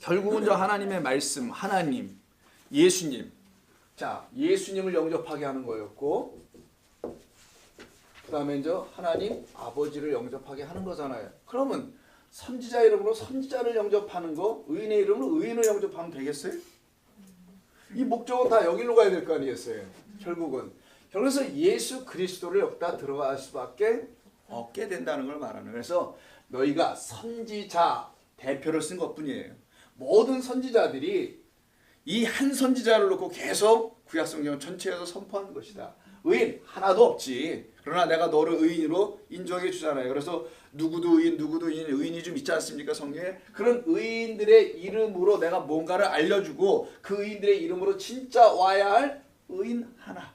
결국은 저 하나님의 말씀, 하나님, 예수님. 자, 예수님을 영접하게 하는 거였고, 그 다음에 이제 하나님 아버지를 영접하게 하는 거잖아요. 그러면 선지자 이름으로 선지자를 영접하는 거, 의인의 이름으로 의인을 영접하면 되겠어요? 이 목적은 다 여기로 가야 될 거 아니겠어요? 결국은. 그래서 예수 그리스도를 여기다 들어갈 수밖에 없게 된다는 걸 말하는 거예요. 그래서 너희가 선지자 대표를 쓴 것뿐이에요. 모든 선지자들이 이 한 선지자를 놓고 계속 구약성경 전체에서 선포하는 것이다. 의인 하나도 없지. 그러나 내가 너를 의인으로 인정해 주잖아요. 그래서 누구도 의인, 누구도 의인, 의인이 좀 있지 않습니까? 성경에. 그런 의인들의 이름으로 내가 뭔가를 알려주고 그 의인들의 이름으로 진짜 와야 할 의인 하나.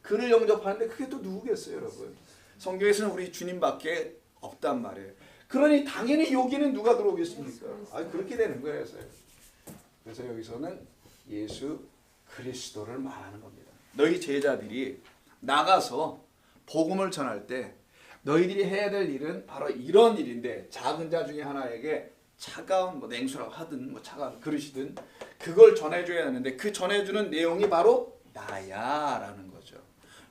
그를 영접하는데 그게 또 누구겠어요, 여러분? 성경에서는 우리 주님밖에 없단 말이에요. 그러니 당연히 여기는 누가 들어오겠습니까? 그렇게 되는 거예요. 그래서 여기서는 예수 그리스도를 말하는 겁니다. 너희 제자들이 나가서 복음을 전할 때 너희들이 해야 될 일은 바로 이런 일인데, 작은 자 중에 하나에게 차가운 냉수라고 하든 차가운 그릇이든 그걸 전해줘야 하는데, 그 전해주는 내용이 바로 나야라는 거죠.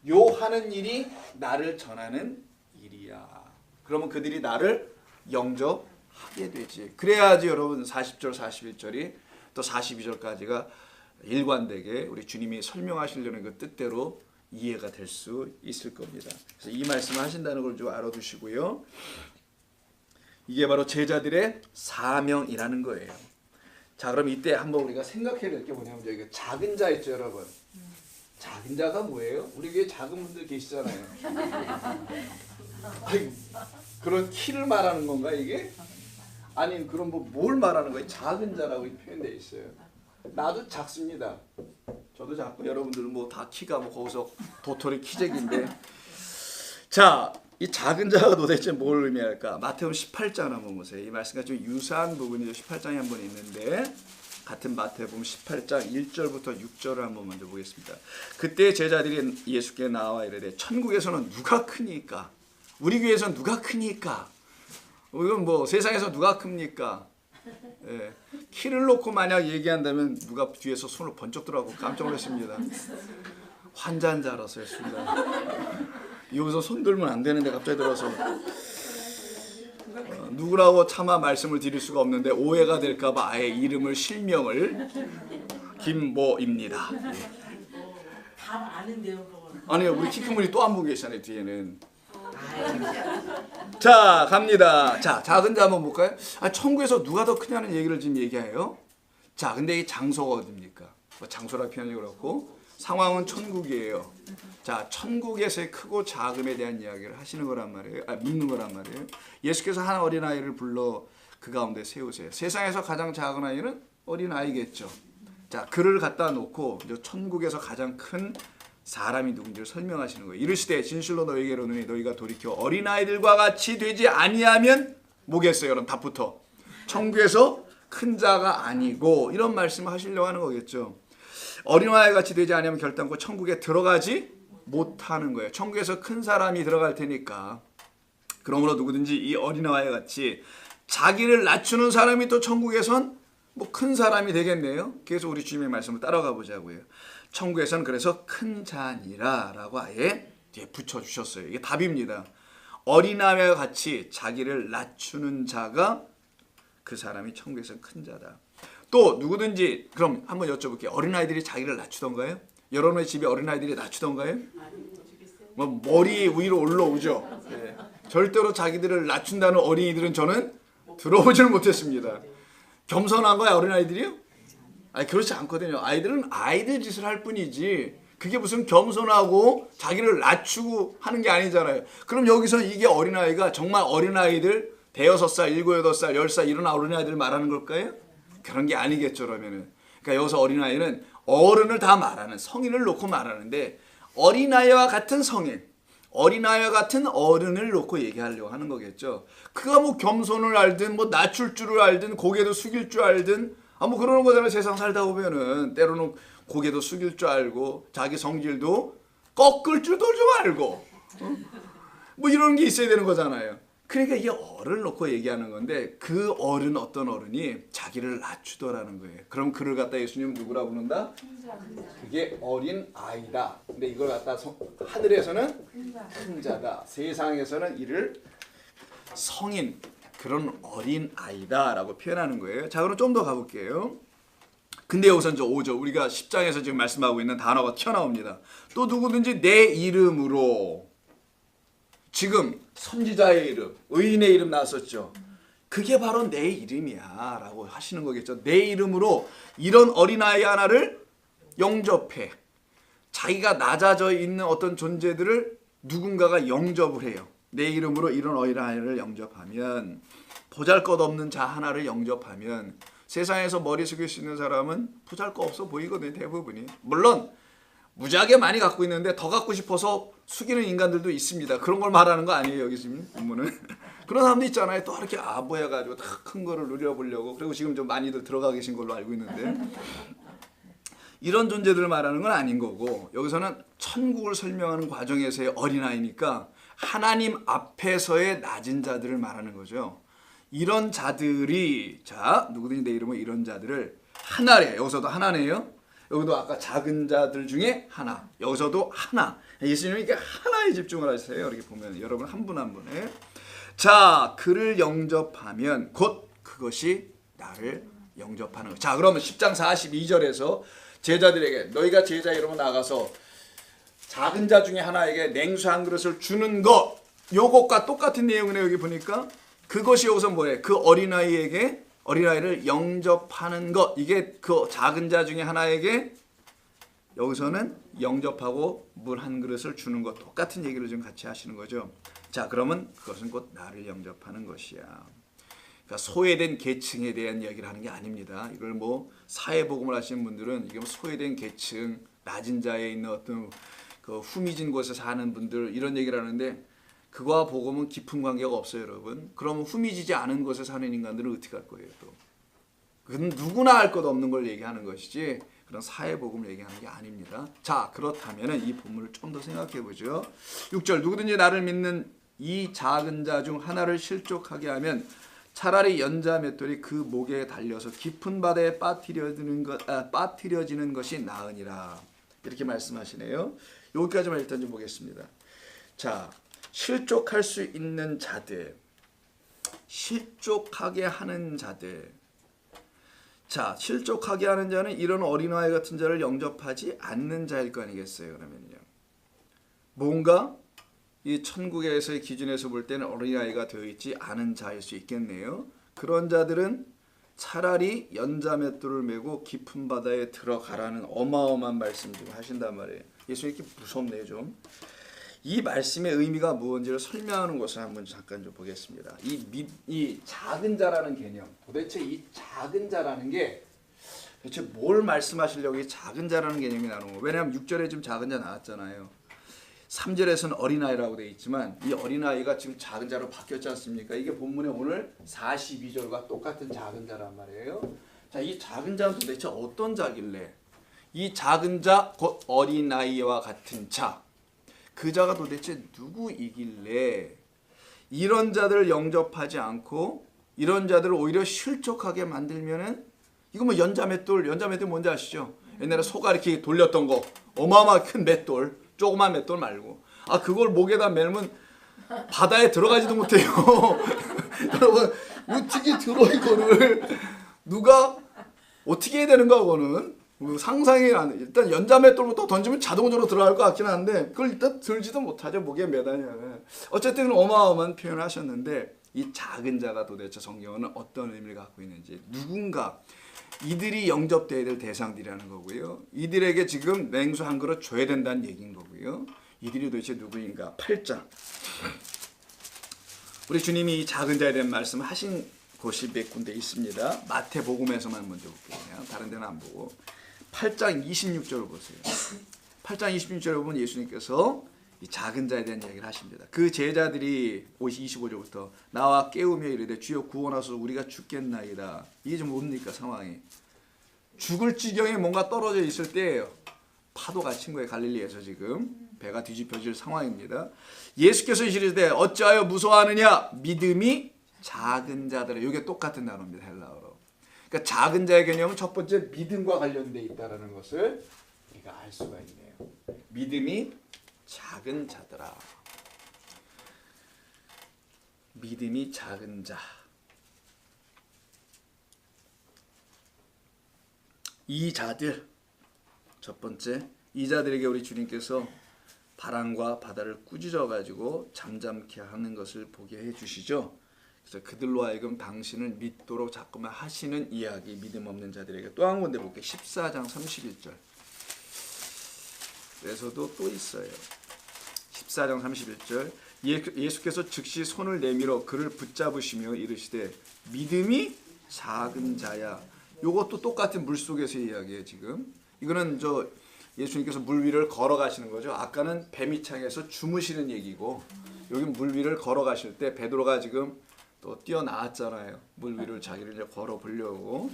요 하는 일이 나를 전하는 일이야. 그러면 그들이 나를 영접하게 되지. 그래야지 여러분 40절 41절이 또 42절까지가 일관되게 우리 주님이 설명하시려는 그 뜻대로 이해가 될 수 있을 겁니다. 그래서 이 말씀을 하신다는 걸 좀 알아두시고요. 이게 바로 제자들의 사명이라는 거예요. 자, 그럼 이때 한번 우리가 생각해야 될 게 뭐냐면, 여기 작은 자 있죠, 여러분. 작은 자가 뭐예요? 우리 교회 작은 분들 계시잖아요. 아니, 그런 키를 말하는 건가 이게? 아니, 그럼 뭘 말하는 거예요? 작은 자라고 표현되어 있어요. 나도 작습니다. 저도 작고 여러분들은 다 키가 거기서 도토리 키재기인데. 자, 이 작은 자가 도대체 뭘 의미할까? 마태복음 18장 한번 보세요. 이 말씀과 좀 유사한 부분이 18장에 한번 있는데, 같은 마태복음 18장 1절부터 6절을 한번 먼저 보겠습니다. 그때 제자들이 예수께 나와 이르되 천국에서는 누가 크니까? 우리 교회에서는 누가 크니까? 이건 세상에서 누가 큽니까? 예. 키를 놓고 만약 얘기한다면 누가 뒤에서 손을 번쩍 들어가고 깜짝 놀랐습니다. 환자인 줄 알았어요, 순간. 여기서 손 들면 안 되는데 갑자기 들어서 누구라고 차마 말씀을 드릴 수가 없는데 오해가 될까봐 아예 이름을 실명을 김모입니다. 다 아는데요, 그거는. 아니요, 우리 키 큰 분이 또 한 분 계시잖아요, 뒤에는. 자, 갑니다. 자, 작은 자 한번 볼까요? 천국에서 누가 더 크냐는 얘기를 지금 얘기해요. 자, 근데 이 장소가 어딥니까? 장소라 표현이 그렇고 상황은 천국이에요. 자, 천국에서의 크고 작음에 대한 이야기를 하시는 거란 말이에요. 묻는 거란 말이에요. 예수께서 한 어린아이를 불러 그 가운데 세우세요. 세상에서 가장 작은 아이는 어린아이겠죠. 자, 그를 갖다 놓고 이제 천국에서 가장 큰 사람이 누군지를 설명하시는 거예요. 이르시되 진실로 너희에게 이르노니 너희가 돌이켜 어린아이들과 같이 되지 아니하면 뭐겠어요? 여러분 답부터. 천국에서 큰 자가 아니고, 이런 말씀을 하시려고 하는 거겠죠. 어린아이 같이 되지 않으면 결단코 천국에 들어가지 못하는 거예요. 천국에서 큰 사람이 들어갈 테니까. 그러므로 누구든지 이 어린아이 같이 자기를 낮추는 사람이 또 천국에선 큰 사람이 되겠네요. 그래서 우리 주님의 말씀을 따라가 보자고요. 천국에서는 그래서 큰 자니라 라고 아예 뒤에 붙여주셨어요. 이게 답입니다. 어린아이와 같이 자기를 낮추는 자가 그 사람이 천국에서 큰 자다. 또 누구든지, 그럼 한번 여쭤볼게요. 어린아이들이 자기를 낮추던가요? 여러분의 집에 어린아이들이 낮추던가요? 머리 위로 올라오죠. 네. 절대로 자기들을 낮춘다는 어린이들은 저는 들어보지를 못했습니다. 겸손한 거야 어린아이들이요? 그렇지 않거든요. 아이들은 아이들 짓을 할 뿐이지 그게 무슨 겸손하고 자기를 낮추고 하는 게 아니잖아요. 그럼 여기서 이게 어린아이가 정말 어린아이들 대여섯 살, 일곱, 여덟 살, 10살 이런 어린아이들 말하는 걸까요? 그런 게 아니겠죠, 그러면은. 그러니까 여기서 어린아이는 어른을 다 말하는, 성인을 놓고 말하는데, 어린아이와 같은 성인, 어린아이와 같은 어른을 놓고 얘기하려고 하는 거겠죠. 그가 겸손을 알든 낮출 줄을 알든 고개도 숙일 줄 알든 그러는 거잖아요. 세상 살다 보면은 때로는 고개도 숙일 줄 알고 자기 성질도 꺾을 줄도 좀 알고 이런 게 있어야 되는 거잖아요. 그러니까 이게 어른을 놓고 얘기하는 건데 그 어른 어떤 어른이 자기를 낮추더라는 거예요. 그럼 그를 갖다 예수님은 누구라 부른다? 그게 어린 아이다. 근데 이걸 갖다 하늘에서는 큰 자다. 세상에서는 이를 성인 그런 어린 아이다라고 표현하는 거예요. 자, 그럼 좀 더 가볼게요. 근데 여기서 이제 5절 우리가 10장에서 지금 말씀하고 있는 단어가 튀어나옵니다. 또 누구든지 내 이름으로 지금 선지자의 이름, 의인의 이름 나왔었죠. 그게 바로 내 이름이야 라고 하시는 거겠죠. 내 이름으로 이런 어린아이 하나를 영접해. 자기가 낮아져 있는 어떤 존재들을 누군가가 영접을 해요. 내 이름으로 이런 어린아이를 영접하면, 보잘것없는 자 하나를 영접하면, 세상에서 머리 숙일 수 있는 사람은 보잘것없어 보이거든요. 대부분이. 물론 무지하게 많이 갖고 있는데 더 갖고 싶어서 숙이는 인간들도 있습니다. 그런 걸 말하는 거 아니에요. 여기 지금 본문은. 그런 사람도 있잖아요. 또 이렇게 아보여가지고 다 큰 거를 누려보려고. 그리고 지금 좀 많이들 들어가 계신 걸로 알고 있는데 이런 존재들을 말하는 건 아닌 거고, 여기서는 천국을 설명하는 과정에서의 어린아이니까 하나님 앞에서의 낮은 자들을 말하는 거죠. 이런 자들이, 자, 누구든지 내 이름은 이런 자들을 하나래. 여기서도 하나네요. 여기도 아까 작은 자들 중에 하나. 여기서도 하나. 예수님이 이렇게 하나에 집중을 하세요. 이렇게 보면 여러분 한 분 한 분에. 자, 그를 영접하면 곧 그것이 나를 영접하는 거. 자, 그러면 10장 42절에서 제자들에게 너희가 제자 이름으로 나가서 작은 자 중에 하나에게 냉수 한 그릇을 주는 것, 요것과 똑같은 내용이네요. 여기 보니까 그것이 여기서 뭐예요? 그 어린아이를 영접하는 것. 이게 그 작은 자 중에 하나에게 여기서는 영접하고 물 한 그릇을 주는 것, 똑같은 얘기를 좀 같이 하시는 거죠. 자, 그러면 그것은 곧 나를 영접하는 것이야. 그러니까 소외된 계층에 대한 이야기를 하는 게 아닙니다. 이걸 뭐 사회복음을 하시는 분들은 이게 뭐 소외된 계층, 낮은 자에 있는 어떤 그 후미진 곳에 사는 분들 이런 얘기를 하는데, 그거와 복음은 깊은 관계가 없어요, 여러분. 그러면 후미지지 않은 곳에 사는 인간들은 어떻게 할 거예요, 또? 그건 누구나 알 것 없는 걸 얘기하는 것이지 그런 사회복음을 얘기하는 게 아닙니다. 자, 그렇다면 이 본문을 좀 더 생각해 보죠. 6절 누구든지 나를 믿는 이 작은 자 중 하나를 실족하게 하면 차라리 연자 맷돌이 그 목에 달려서 깊은 바다에 빠뜨려지는 것이 나으니라. 이렇게 말씀하시네요. 여기까지만 일단 좀 보겠습니다. 자, 실족할 수 있는 자들, 실족하게 하는 자들. 자, 실족하게 하는 자는 이런 어린아이 같은 자를 영접하지 않는 자일 거 아니겠어요. 그러면요, 뭔가 이 천국에서의 기준에서 볼 때는 어린아이가 되어 있지 않은 자일 수 있겠네요. 그런 자들은 차라리 연자맷돌을 메고 깊은 바다에 들어가라는 어마어마한 말씀 좀 하신단 말이에요. 예수님 이렇게 무섭네요. 좀 이 말씀의 의미가 무엇인지를 설명하는 것을 한번 잠깐 좀 보겠습니다. 이 작은 자라는 개념, 도대체 이 작은 자라는 게 도대체 뭘 말씀하시려고 이 작은 자라는 개념이 나오는 거예요. 왜냐하면 6절에 좀 작은 자 나왔잖아요. 3절에서는 어린아이라고 되어 있지만 이 어린아이가 지금 작은 자로 바뀌었지 않습니까? 이게 본문에 오늘 42절과 똑같은 작은 자란 말이에요. 자, 이 작은 자는 도대체 어떤 자길래? 이 작은 자, 곧 어린아이와 같은 자, 그 자가 도대체 누구이길래 이런 자들을 영접하지 않고 이런 자들을 오히려 실족하게 만들면은, 이거 뭐 연자맷돌 뭔지 아시죠? 옛날에 소가 이렇게 돌렸던 거, 어마어마하게 큰 맷돌, 조그만 맷돌 말고, 그걸 목에다 매면 바다에 들어가지도 못해요. 여러분, 어떻게 들어 이거를 누가 어떻게 해야 되는가, 그거는 상상이 안 돼. 일단 연자맷돌부터 던지면 자동적으로 들어갈 것 같긴 한데 그걸 일단 들지도 못하죠. 목에 매다니면. 어쨌든 어마어마한 표현을 하셨는데, 이 작은 자가 도대체 성경은 어떤 의미를 갖고 있는지, 누군가 이들이 영접돼야 될 대상들이라는 거고요. 이들에게 지금 냉수 한 그릇 줘야 된다는 얘기인 거고요. 이들이 도대체 누구인가? 8장. 우리 주님이 이 작은 자에 대한 말씀을 하신 곳이 몇 군데 있습니다. 마태복음에서만 먼저 볼게요. 다른 데는 안 보고. 8장 26절을 보세요. 8장 26절에 보면 예수님께서 이 작은 자에 대한 이야기를 하십니다. 그 제자들이 25절부터 나와 깨우며 이르되 주여 구원하소서 우리가 죽겠나이다. 이게 좀 뭡니까 상황이? 죽을 지경에 뭔가 떨어져 있을 때예요. 파도가 친 거예요. 갈릴리에서 지금 배가 뒤집혀질 상황입니다. 예수께서 이르시되 어찌하여 무서워하느냐? 믿음이 작은 자들아. 이게 똑같은 단어입니다. 헬라어로. 그러니까 작은 자의 개념은 첫 번째 믿음과 관련돼 있다라는 것을 우리가 알 수가 있네요. 믿음이 작은 자들아. 믿음이 작은 자. 이 자들, 첫 번째 이 자들에게 우리 주님께서 바람과 바다를 꾸짖어 가지고 잠잠케 하는 것을 보게 해주시죠. 그래서 그들로 하여금 당신을 믿도록 자꾸만 하시는 이야기. 믿음 없는 자들에게 또 한 군데 볼게요. 14장 31절. 그래서도 또 있어요. 14장 31절. 예수께서 즉시 손을 내밀어 그를 붙잡으시며 이르시되 믿음이 작은 자야. 요것도 똑같은 물 속에서 이야기예요. 지금 이거는 예수님께서 물 위를 걸어가시는 거죠. 아까는 배미창에서 주무시는 얘기고 여기 물 위를 걸어가실 때 베드로가 지금 또 뛰어나왔잖아요. 물 위를 자기를 이제 걸어 보려고,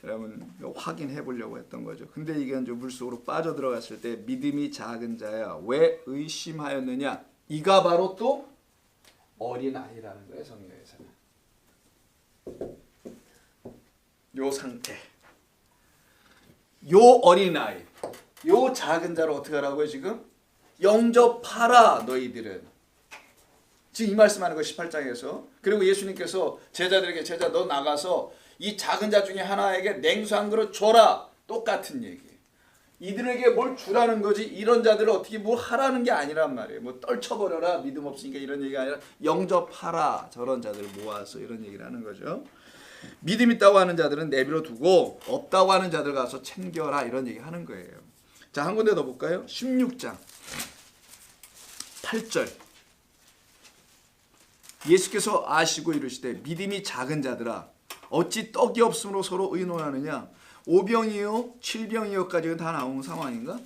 그러면 확인해 보려고 했던 거죠. 근데 이게 이제 물 속으로 빠져 들어갔을 때 믿음이 작은 자야 왜 의심하였느냐? 이가 바로 또 어린 아이라는 거예요. 성경에서는 요 상태, 요 어린 아이, 요 작은 자를 어떻게 하라고요? 지금 영접하라 너희들은. 지금 이 말씀하는 거 18장에서. 그리고 예수님께서 제자들에게 제자 너 나가서 이 작은 자 중에 하나에게 냉수 한 그릇 줘라. 똑같은 얘기. 이들에게 뭘 주라는 거지 이런 자들을 어떻게 뭐 하라는 게 아니란 말이에요. 뭐 떨쳐버려라 믿음 없으니까 이런 얘기가 아니라 영접하라. 저런 자들 모아서 이런 얘기를 하는 거죠. 믿음 있다고 하는 자들은 내버려 두고 없다고 하는 자들 가서 챙겨라 이런 얘기 하는 거예요. 자, 한 군데 더 볼까요? 16장 8절. 예수께서 아시고 이르시되 믿음이 작은 자들아 어찌 떡이 없으므로 서로 의논하느냐? 5병이요 7병이요까지는 다 나온 상황인가?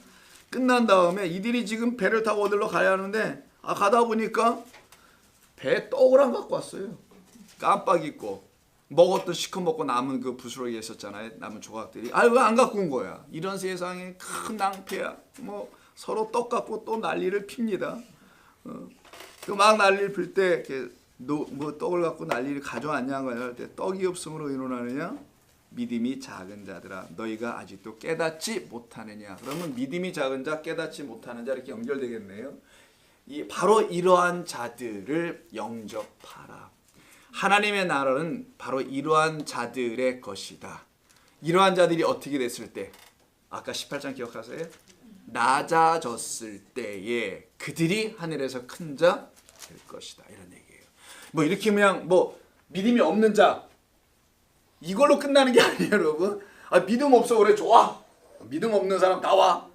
끝난 다음에 이들이 지금 배를 타고 어디로 가야 하는데 가다 보니까 배에 떡을 안 갖고 왔어요. 깜빡 잊고 먹었던 시커 먹고 남은 그 부스러기 있었잖아요. 남은 조각들이 왜 안 갖고 온 거야? 이런 세상에 큰 낭패야. 뭐 서로 떡 갖고 또 난리를 핍니다. 막 난리를 필 때 뭐 떡을 갖고 난리를 가져왔냐고 할 때 떡이 없음으로 의논하느냐? 믿음이 작은 자들아 너희가 아직도 깨닫지 못하느냐? 그러면 믿음이 작은 자, 깨닫지 못하는 자 이렇게 연결되겠네요. 바로 이러한 자들을 영접하라. 하나님의 나라는 바로 이러한 자들의 것이다. 이러한 자들이 어떻게 됐을 때, 아까 18장 기억하세요? 낮아졌을 때에 그들이 하늘에서 큰 자 될 것이다. 이런 얘기예요. 뭐 이렇게 그냥 믿음이 없는 자 이걸로 끝나는 게 아니에요, 여러분. 믿음 없어 그래 좋아. 믿음 없는 사람 나와.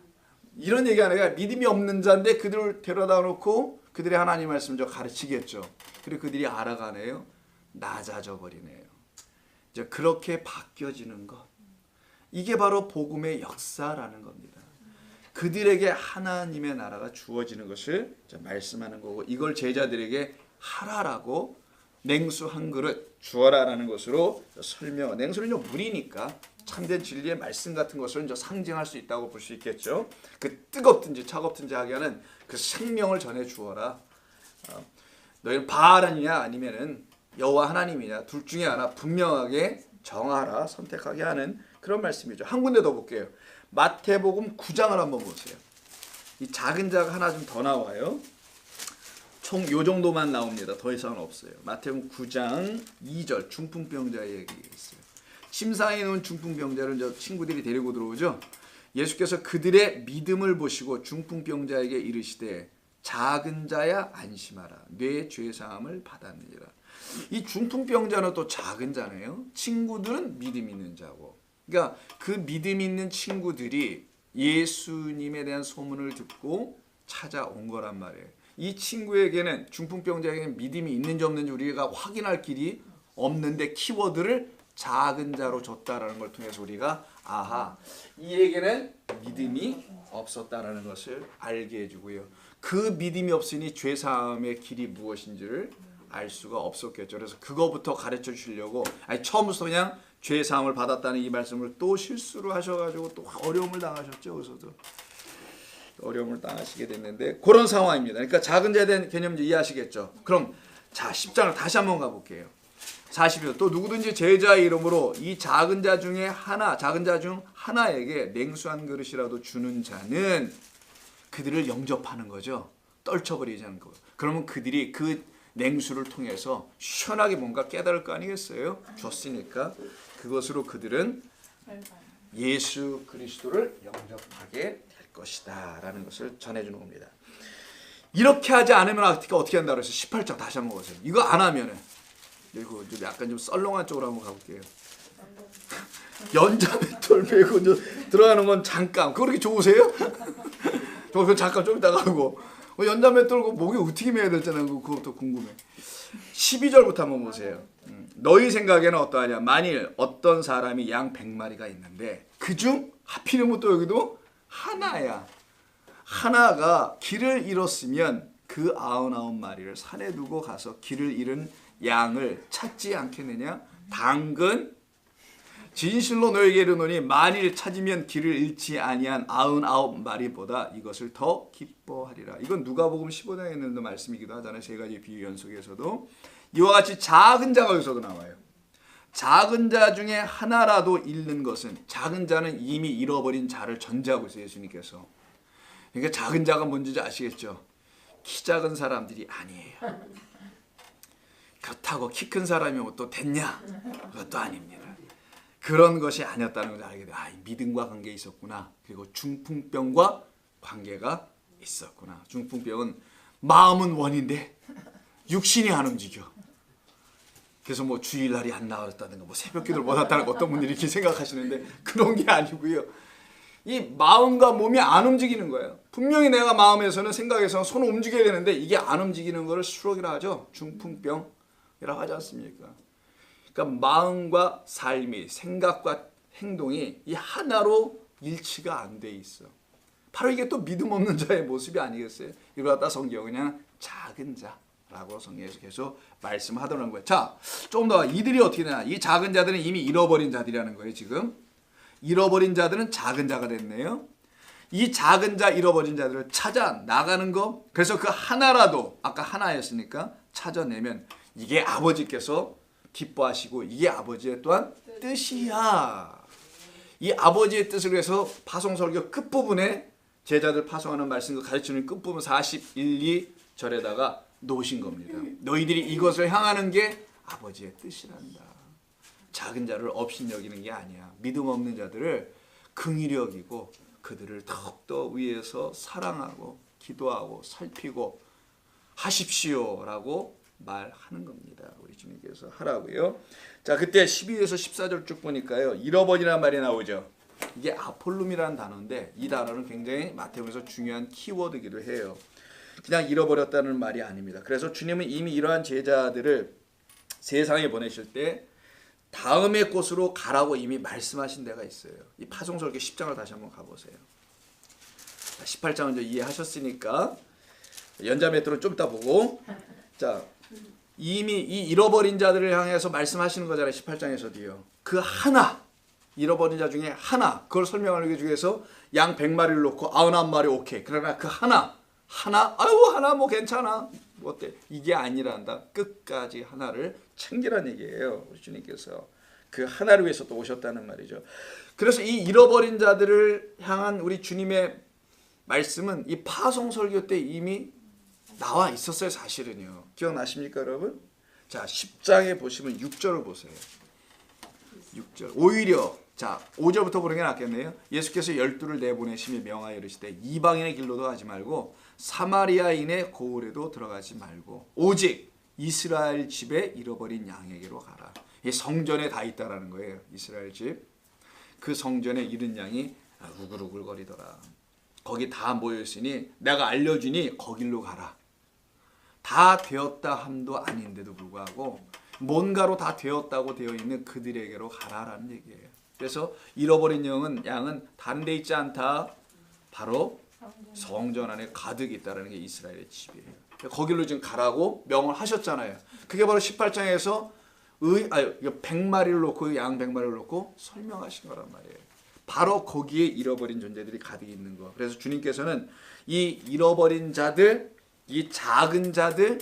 이런 얘기 아니라 믿음이 없는 자인데 그들을 데려다 놓고 그들의 하나님 말씀 좀 가르치겠죠. 그리고 그들이 알아가네요. 낮아져 버리네요. 이제 그렇게 바뀌어지는 것. 이게 바로 복음의 역사라는 겁니다. 그들에게 하나님의 나라가 주어지는 것을 말씀하는 거고 이걸 제자들에게 하라라고 냉수 한 그릇 주어라라는 것으로 설명. 냉수는 물이니까 참된 진리의 말씀 같은 것을 이제 상징할 수 있다고 볼 수 있겠죠. 그 뜨겁든지 차갑든지 하게 하는 그 생명을 전해 주어라. 너희는 바알이냐 아니면은 여호와 하나님이냐 둘 중에 하나 분명하게 정하라. 선택하게 하는 그런 말씀이죠. 한 군데 더 볼게요. 마태복음 9장을 한번 보세요. 이 작은 자가 하나 좀 더 나와요. 총 요 정도만 나옵니다. 더 이상은 없어요. 마태복음 9장 2절 중풍병자의 얘기 있어요. 침상에 놓은 중풍병자를 저 친구들이 데리고 들어오죠. 예수께서 그들의 믿음을 보시고 중풍병자에게 이르시되 작은 자야 안심하라. 내 죄사함을 받았느니라. 이 중풍병자는 또 작은 자네요. 친구들은 믿음 있는 자고. 그러니까 그 믿음 있는 친구들이 예수님에 대한 소문을 듣고 찾아온 거란 말이에요. 이 친구에게는 중풍병자에게는 믿음이 있는지 없는지 우리가 확인할 길이 없는데 키워드를 작은 자로 줬다라는 걸 통해서 우리가 이에게는 믿음이 없었다라는 것을 알게 해주고요. 그 믿음이 없으니 죄사함의 길이 무엇인지를 알 수가 없었겠죠. 그래서 그거부터 가르쳐 주시려고 처음부터 그냥 죄사함을 받았다는 이 말씀을 또 실수를 하셔가지고 또 어려움을 당하셨죠. 그래서도 어려움을 당하시게 됐는데 그런 상황입니다. 그러니까 작은 자에 대한 개념 이해하시겠죠? 그럼 자 10장을 다시 한번 가볼게요. 40절 또 누구든지 제자의 이름으로 이 작은 자 중에 하나 작은 자 중 하나에게 냉수 한 그릇이라도 주는 자는 그들을 영접하는 거죠. 떨쳐버리자는 거. 그러면 그들이 그 냉수를 통해서 시원하게 뭔가 깨달을 거 아니겠어요? 줬으니까 그것으로 그들은 예수 그리스도를 영접하게 될 것이다 라는 것을 전해주는 겁니다. 이렇게 하지 않으면 어떻게 한다고 해서 18장 다시 한번 보세요. 이거 안 하면은 이거 좀 약간 좀 썰렁한 쪽으로 한번 가볼게요. 연자맷돌 메고 들어가는 건 잠깐. 그렇게 좋으세요? 저 잠깐 좀 이따가 하고 연자맷돌 목에 어떻게 매야 될잖아요. 그것도 궁금해. 12절부터 한번 보세요. 너희 생각에는 어떠하냐? 만일 어떤 사람이 양 100마리가 있는데 그중 하필이면 또 여기도 하나야. 하나가 길을 잃었으면 그 99마리를 산에 두고 가서 길을 잃은 양을 찾지 않겠느냐? 당근 진실로 너에게 이르노니 만일 찾으면 길을 잃지 아니한 99마리보다 이것을 더 기뻐하리라. 이건 누가복음 15장에 있는 말씀이기도 하잖아요. 세 가지 비유 연속에서도 이와 같이 작은 자가 여기서도 나와요. 작은 자 중에 하나라도 잃는 것은 작은 자는 이미 잃어버린 자를 전제하고 있어요. 예수님께서. 그러니까 작은 자가 뭔지 아시겠죠? 키 작은 사람들이 아니에요. 그렇다고 키 큰 사람이 또 됐냐? 그것도 아닙니다. 그런 것이 아니었다는 걸 알게 돼요. 믿음과 관계가 있었구나. 그리고 중풍병과 관계가 있었구나. 중풍병은 마음은 원인데 육신이 안 움직여. 그래서 뭐 주일날이 안 나왔다든가 뭐 새벽기도를 못 왔다는 어떤 분들이 이렇게 생각하시는데 그런 게 아니고요. 이 마음과 몸이 안 움직이는 거예요. 분명히 내가 마음에서는 생각에서는 손을 움직여야 되는데 이게 안 움직이는 거를 스트로크라 하죠. 중풍병이라고 하지 않습니까? 그러니까 마음과 삶이 생각과 행동이 이 하나로 일치가 안 돼 있어. 바로 이게 또 믿음 없는 자의 모습이 아니겠어요? 이걸 갖다 성경 그냥 작은 자라고 성경에서 계속 말씀하더라는 거예요. 자, 조금 더 이들이 어떻게 되나? 이 작은 자들은 이미 잃어버린 자들이라는 거예요. 지금 잃어버린 자들은 작은 자가 됐네요. 이 작은 자 잃어버린 자들을 찾아 나가는 거. 그래서 그 하나라도 아까 하나였으니까 찾아내면 이게 아버지께서 기뻐하시고 이게 아버지의 또한 뜻이야. 이 아버지의 뜻을 위해서 파송설교 끝부분에 제자들 파송하는 말씀을 가르치는 끝부분 41, 2절에다가 놓으신 겁니다. 너희들이 이것을 향하는 게 아버지의 뜻이란다. 작은 자를 업신여기는 게 아니야. 믿음 없는 자들을 긍휼히 여기고 그들을 더욱더 위해서 사랑하고 기도하고 살피고 하십시오라고 말하는 겁니다. 우리 주님께서 하라고요. 자, 그때 12에서 14절 쭉 보니까요. 잃어버리라는 말이 나오죠. 이게 아폴룸이라는 단어인데 이 단어는 굉장히 마태복음에서 중요한 키워드이기도 해요. 그냥 잃어버렸다는 말이 아닙니다. 그래서 주님은 이미 이러한 제자들을 세상에 보내실 때 다음의 곳으로 가라고 이미 말씀하신 데가 있어요. 이 파송설교 10장을 다시 한번 가보세요. 18장은 이제 이해하셨으니까 연자맷돌은 좀 이따 보고 자 이미 이 잃어버린 자들을 향해서 말씀하시는 거잖아요. 18장에서도요. 그 하나 잃어버린 자 중에 하나 그걸 설명하기 위해서 양 100마리를 놓고 99마리 오케이. 그러나 그 하나 아유 하나 뭐 괜찮아 뭐 어때 이게 아니란다. 끝까지 하나를 챙기란 얘기예요. 우리 주님께서 그 하나를 위해서 또 오셨다는 말이죠. 그래서 이 잃어버린 자들을 향한 우리 주님의 말씀은 이 파송설교 때 이미 나와 있었어요. 사실은요. 기억나십니까 여러분? 자 10장에 보시면 6절을 보세요. 6절 오히려 자 5절부터 보는 게 낫겠네요. 예수께서 12를 내보내시며 명하여 이르시되 이방인의 길로도 가지 말고 사마리아인의 고을에도 들어가지 말고 오직 이스라엘 집에 잃어버린 양에게로 가라. 이 성전에 다 있다라는 거예요. 이스라엘 집. 그 성전에 잃은 양이 우글우글거리더라. 거기 다 모여있으니 내가 알려주니 거길로 가라. 다 되었다 함도 아닌데도 불구하고 뭔가로 다 되었다고 되어 있는 그들에게로 가라라는 얘기예요. 그래서 잃어버린 양은 다른 데 있지 않다. 바로 성전 안에 가득 있다는 게 이스라엘의 집이에요. 거길로 지금 가라고 명을 하셨잖아요. 그게 바로 18장에서 100마리를 놓고 양 100마리를 놓고 설명하신 거란 말이에요. 바로 거기에 잃어버린 존재들이 가득 있는 거. 그래서 주님께서는 이 잃어버린 자들, 이 작은 자들,